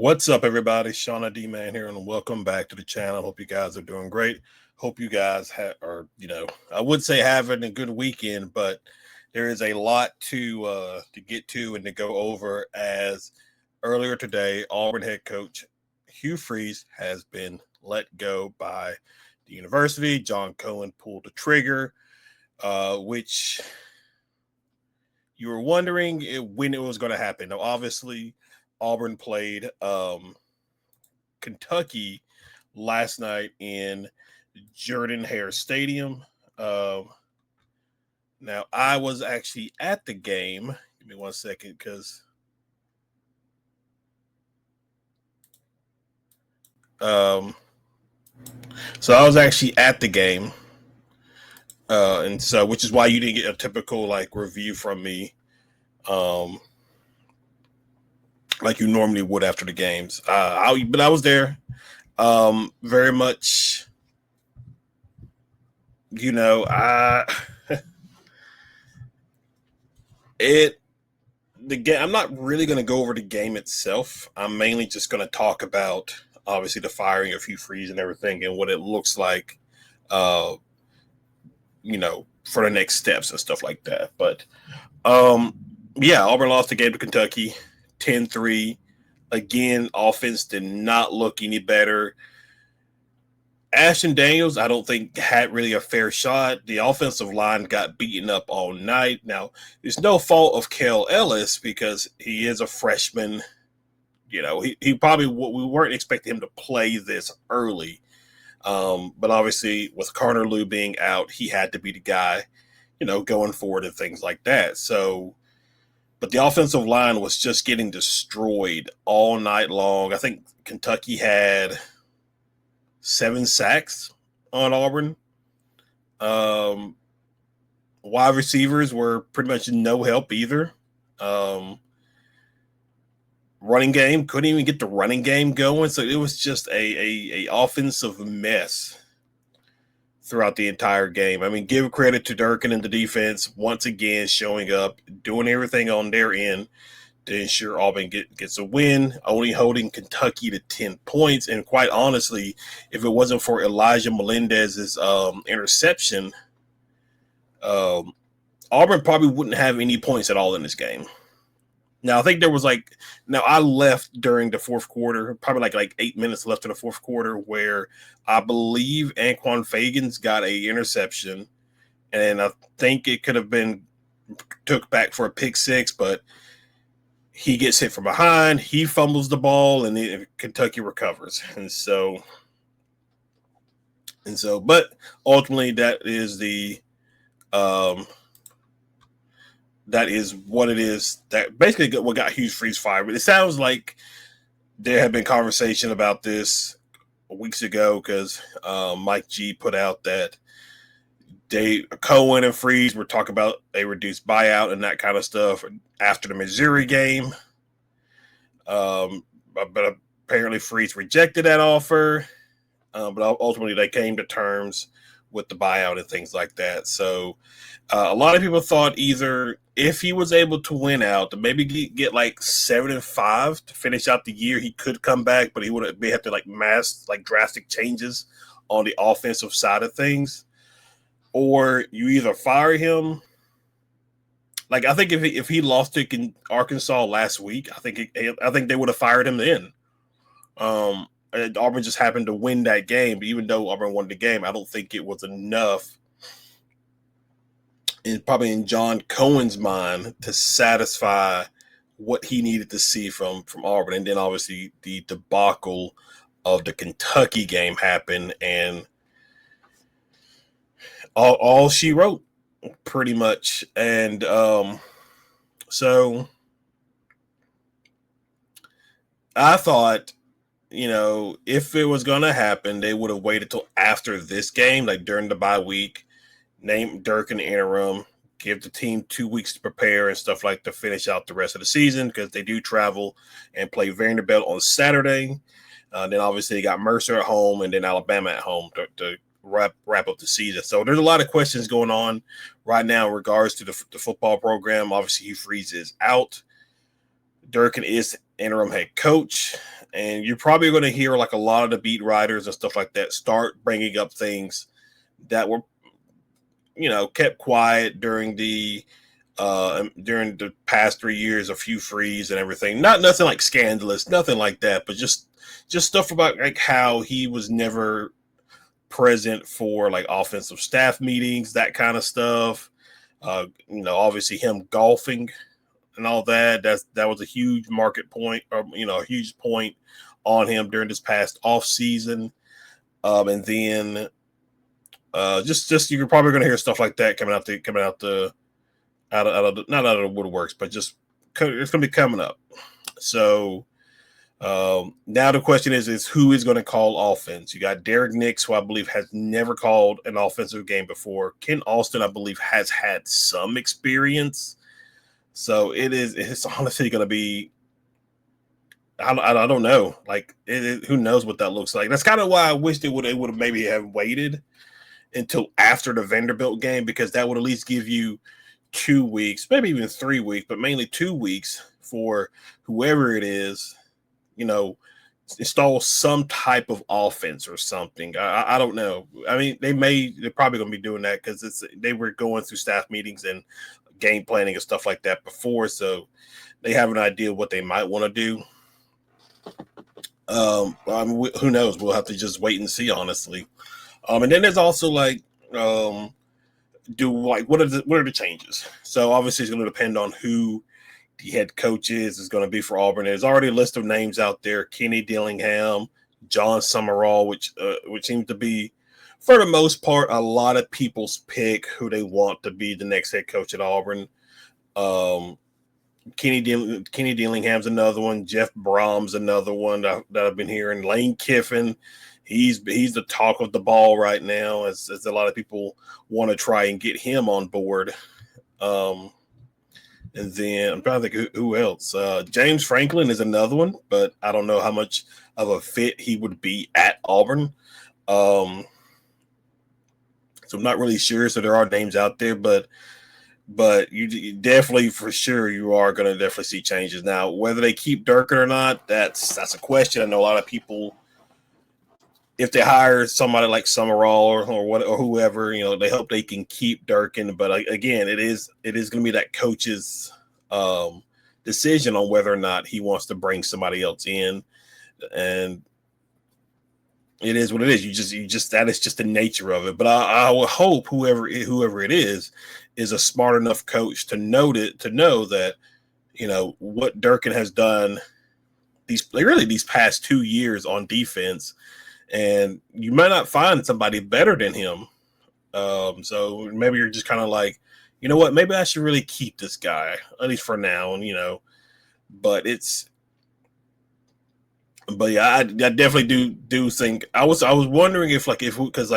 What's up, everybody? Shauna D Man here, and welcome back to the channel. Hope you guys are doing great. Hope you guys are, I would say having a good weekend, but there is a lot to get to and to go over. As earlier today, Auburn head coach Hugh Freeze has been let go by the university. John Cohen pulled the trigger, which you were wondering when it was going to happen. Now, obviously, Auburn played Kentucky last night in Jordan-Hare Stadium. Now, I was actually at the game. Give me 1 second, because so I was actually at the game, and so which is why you didn't get a typical review from me, like you normally would after the games. But I was there, very much. The game. I'm not really going to go over the game itself. I'm mainly just going to talk about obviously the firing of Hugh Freeze and everything and what it looks like, uh, for the next steps and stuff like that. But yeah, Auburn lost the game to Kentucky 10-3. Again, offense did not look any better. Ashton Daniels, I don't think, had really a fair shot. The offensive line got beaten up all night. Now, it's no fault of Kel Ellis because he is a freshman. He probably, we weren't expecting him to play this early. But obviously, with Carter Lou being out, he had to be the guy, going forward and things like that. So, but the offensive line was just getting destroyed all night long. I think Kentucky had 7 sacks on Auburn. Wide receivers were pretty much no help either. Running game, couldn't even get the running game going. So it was just a offensive mess throughout the entire game. I mean, give credit to Durkin and the defense once again showing up, doing everything on their end to ensure Auburn gets a win, only holding Kentucky to 10 points. And quite honestly, if it wasn't for Elijah Melendez's interception, Auburn probably wouldn't have any points at all in this game. Now, I think there was I left during the fourth quarter, probably like 8 minutes left in the fourth quarter, where I believe Anquan Fagans got a interception, and I think it could have been took back for a pick six, but he gets hit from behind, he fumbles the ball, and Kentucky recovers. And so, but ultimately that is that is what it is. That basically what got Hugh Freeze fired. But it sounds like there had been conversation about this weeks ago because Mike G put out that Cohen and Freeze were talking about a reduced buyout and that kind of stuff after the Missouri game. But apparently Freeze rejected that offer. But ultimately they came to terms with the buyout and things like that. So a lot of people thought either if he was able to win out, to maybe get 7-5 to finish out the year, he could come back, but he would have to drastic changes on the offensive side of things. Or you either fire him. I think if he lost to Arkansas last week, I think they would have fired him then. Auburn just happened to win that game, but even though Auburn won the game, I don't think it was enough, probably in John Cohen's mind, to satisfy what he needed to see from Auburn. And then obviously the debacle of the Kentucky game happened, and all she wrote, pretty much. And so I thought, if it was going to happen, they would have waited till after this game, during the bye week, name Dirk in the interim, give the team 2 weeks to prepare and stuff to finish out the rest of the season, because they do travel and play Vanderbilt on Saturday. Then obviously they got Mercer at home and then Alabama at home to wrap up the season. So there's a lot of questions going on right now in regards to the football program. Obviously, Hugh Freeze is out. Durkin is interim head coach. And you're probably going to hear like a lot of the beat writers and stuff like that start bringing up things that were, kept quiet during the past 3 years of Hugh Freeze and everything. Nothing like scandalous, nothing like that, but just stuff about like how he was never present for like offensive staff meetings, that kind of stuff. Obviously him golfing and all that. That was a huge market point, or a huge point on him during this past off season. And then just you're probably going to hear stuff like that coming out of not out of the woodworks, but just it's going to be coming up. So now the question is who is going to call offense? You got Derek Nix, who I believe has never called an offensive game before. Ken Austin, I believe, has had some experience. So it's honestly going to be, I don't know. Like, who knows what that looks like? That's kind of why I wish they would have maybe have waited until after the Vanderbilt game, because that would at least give you 2 weeks, maybe even 3 weeks, but mainly 2 weeks for whoever it is, install some type of offense or something. I don't know. I mean, they're probably going to be doing that because they were going through staff meetings and game planning and stuff like that before, so they have an idea what they might want to do. I mean, who knows? We'll have to just wait and see, honestly. And then there's also what are the changes? So obviously it's going to depend on who the head coach is going to be for Auburn. There's already a list of names out there: Kenny Dillingham, John Summerall, which seems to be, for the most part, a lot of people's pick who they want to be the next head coach at Auburn. Kenny Dillingham's another one. Jeff Brom's another one that I've been hearing. Lane Kiffin, he's the talk of the ball right now, as a lot of people want to try and get him on board. And then I'm trying to think who else. James Franklin is another one, but I don't know how much of a fit he would be at Auburn. So I'm not really sure. So there are names out there, but you definitely, for sure, you are going to definitely see changes. Now, whether they keep Durkin or not, that's a question. I know a lot of people, if they hire somebody like Summerall or whoever, they hope they can keep Durkin. But again, it is going to be that coach's decision on whether or not he wants to bring somebody else in, and it is what it is. You just that is just the nature of it. But I will hope whoever it is a smart enough coach to know that what Durkin has done these past 2 years on defense, and you might not find somebody better than him. So maybe you're just kind of like, you know what, maybe I should really keep this guy, at least for now. And but yeah, I definitely do think I was wondering if because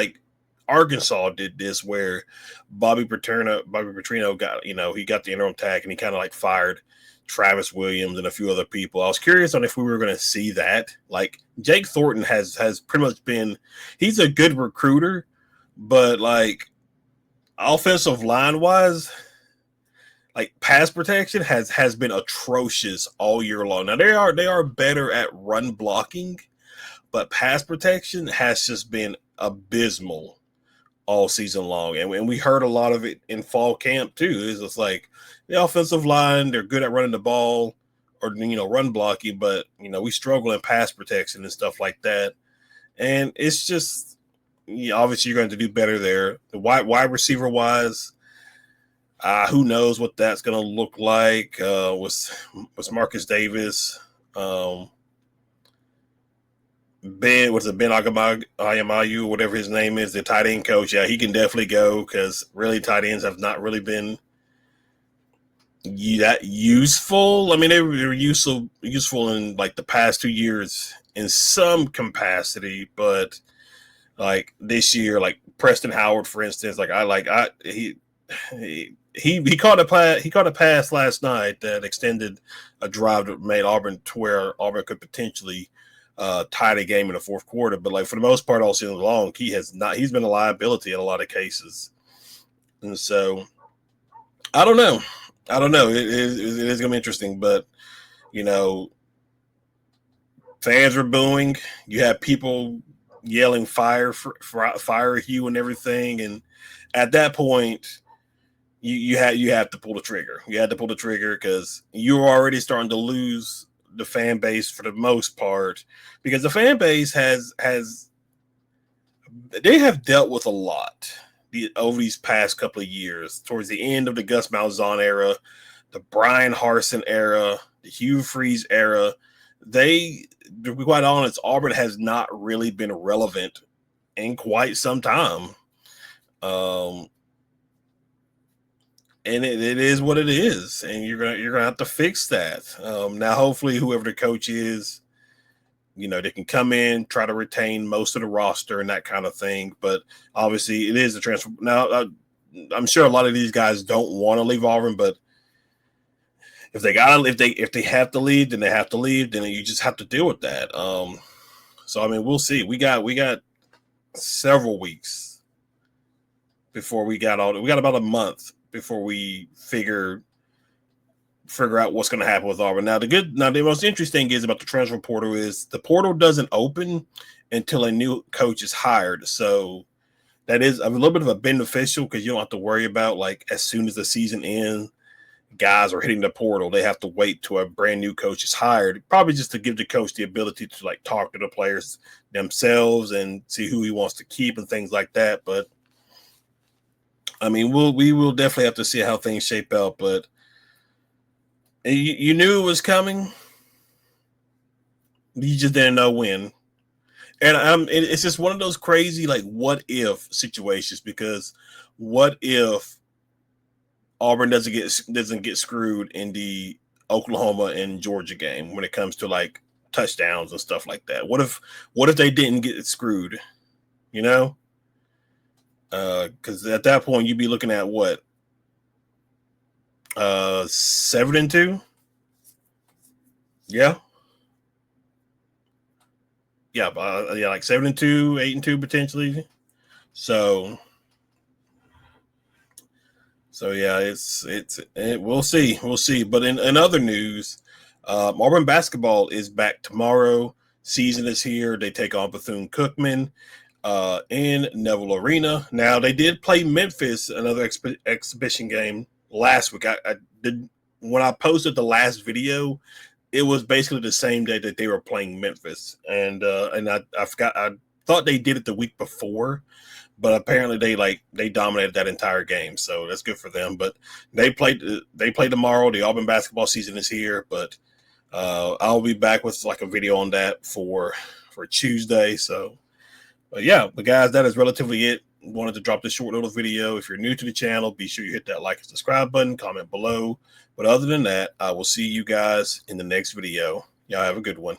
Arkansas did this where Bobby Petrino got, he got the interim tag and he kind of like fired Travis Williams and a few other people. I was curious on if we were going to see that. Like, Jake Thornton has pretty much been, he's a good recruiter, but like offensive line wise, like pass protection has been atrocious all year long. Now they are better at run blocking, but pass protection has just been abysmal all season long. And we heard a lot of it in fall camp too. It's just like the offensive line, they're good at running the ball or run blocking, but we struggle in pass protection and stuff like that. And it's just, obviously you're going to do better there. The wide receiver wise, who knows what that's going to look like? Was Marcus Davis, Ben Ayamayu, whatever his name is, the tight end coach. Yeah, he can definitely go, because really tight ends have not really been that useful. I mean, they were useful in like the past 2 years in some capacity, but like this year, like Preston Howard, for instance, he caught a pass last night that extended a drive that made Auburn to where Auburn could potentially tie the game in the fourth quarter. But like for the most part all season long, he's been a liability in a lot of cases. And so I don't know. It is going to be interesting, but Fans were booing. You had people yelling fire Hugh and everything. And at that point, you have to pull the trigger. You had to pull the trigger because you were already starting to lose the fan base for the most part, because the fan base has they have dealt with a lot over these past couple of years. Towards the end of the Gus Malzahn era, the Brian Harsin era, the Hugh Freeze era, to be quite honest, Auburn has not really been relevant in quite some time. And it is what it is, and you're gonna have to fix that. Now, hopefully, whoever the coach is, they can come in, try to retain most of the roster and that kind of thing. But obviously, it is a transfer. Now, I'm sure a lot of these guys don't want to leave Auburn, but if they have to leave, then they have to leave. Then you just have to deal with that. So I mean, we'll see. We got several weeks before we got about a month before we figure out what's going to happen with Auburn. Now, the most interesting is about the transfer portal is the portal doesn't open until a new coach is hired. So that is a little bit of a beneficial, because you don't have to worry about, like, as soon as the season ends, guys are hitting the portal. They have to wait till a brand new coach is hired, probably just to give the coach the ability to, like, talk to the players themselves and see who he wants to keep and things like that. But I mean, we will definitely have to see how things shape out, but you knew it was coming. You just didn't know when. And it's just one of those crazy, like, what if situations, because what if Auburn doesn't get screwed in the Oklahoma and Georgia game when it comes to, like, touchdowns and stuff like that? What if they didn't get screwed? Because at that point you'd be looking at what, 7-2, yeah, like 7-2, 8-2 potentially. So yeah, we'll see. But in other news, Auburn basketball is back tomorrow. Season is here. They take on Bethune-Cookman in Neville Arena. Now, they did play Memphis, another exhibition game last week. I did, when I posted the last video, it was basically the same day that they were playing Memphis, and I forgot. I thought they did it the week before, but apparently they dominated that entire game, so that's good for them. But they play tomorrow. The Auburn basketball season is here, but I'll be back with, like, a video on that for Tuesday. So. But yeah, but guys, that is relatively it. Wanted to drop this short little video. If you're new to the channel, be sure you hit that like and subscribe button, comment below. But other than that, I will see you guys in the next video. Y'all have a good one.